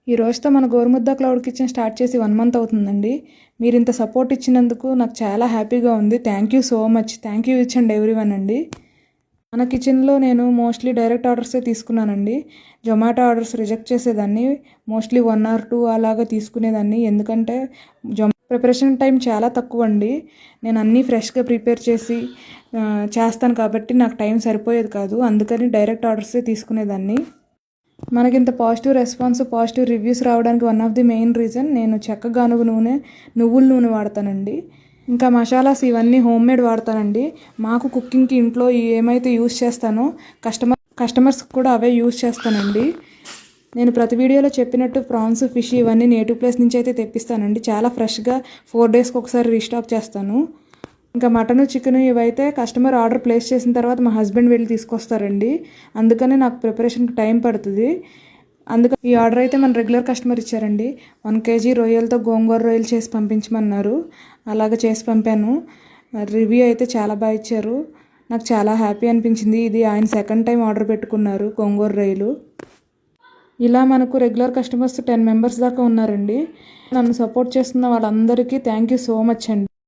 ఈ రోజుతో మన గోరుముద్ద క్లౌడ్ కిచెన్ స్టార్ట్ చేసి 1 మంత్ అవుతుందండి. మీరు ఇంత సపోర్ట్ ఇచ్చినందుకు నాకు చాలా హ్యాపీగా ఉంది. Thank you so much. Thank you each and everyone అండి. మన కిచెన్లో నేను మోస్ట్లీ డైరెక్ట్ ఆర్డర్సే తీసుకున్నానండి. జొమాటో ఆర్డర్స్ రిజెక్ట్ చేసేదాన్ని. మోస్ట్లీ 1 or 2 అలాగా తీసుకునేదాన్ని. ఎందుకంటే ప్రిపరేషన్ టైం చాలా తక్కువ అండి. నేను అన్నీ ఫ్రెష్గా ప్రిపేర్ చేసి చేస్తాను కాబట్టి నాకు టైం సరిపోయేది కాదు. అందుకని డైరెక్ట్ ఆర్డర్సే తీసుకునేదాన్ని. మనకింత పాజిటివ్ రెస్పాన్స్, పాజిటివ్ రివ్యూస్ రావడానికి one of the main reason నేను చెక్క గానుగ నూనె, నువ్వుల నూనె వాడతానండి. ఇంకా మసాలాస్ ఇవన్నీ హోమ్మేడ్ వాడతానండి. మాకు కుకింగ్కి ఇంట్లో ఏమైతే యూస్ చేస్తానో కస్టమర్స్కి కూడా అవే యూస్ చేస్తానండి. నేను ప్రతి వీడియోలో చెప్పినట్టు ప్రాన్స్, ఫిష్ ఇవన్నీ నేటివ్ ప్లేస్ నుంచి అయితే తెప్పిస్తానండి. చాలా ఫ్రెష్గా 4 daysకి ఒకసారి రీస్టాక్ చేస్తాను. ఇంకా మటను, చికెను ఇవైతే కస్టమర్ ఆర్డర్ ప్లేస్ చేసిన తర్వాత మా హస్బెండ్ వెళ్ళి తీసుకొస్తారండి. అందుకని నాకు ప్రిపరేషన్కి టైం పడుతుంది. అందుకని ఈ ఆర్డర్ అయితే మన రెగ్యులర్ కస్టమర్ ఇచ్చారండి. 1 kg రొయ్యలతో గోంగూర రొయ్యలు చేసి పంపించమన్నారు. అలాగే చేసి పంపాను. రివ్యూ అయితే చాలా బాగా ఇచ్చారు. నాకు చాలా హ్యాపీ అనిపించింది. ఇది ఆయన 2nd time ఆర్డర్ పెట్టుకున్నారు గోంగూర రొయ్యలు. ఇలా మనకు రెగ్యులర్ కస్టమర్స్ 10 members దాకా ఉన్నారండి. నన్ను సపోర్ట్ చేస్తున్న వాళ్ళందరికీ థ్యాంక్ యూ సో మచ్ అండి.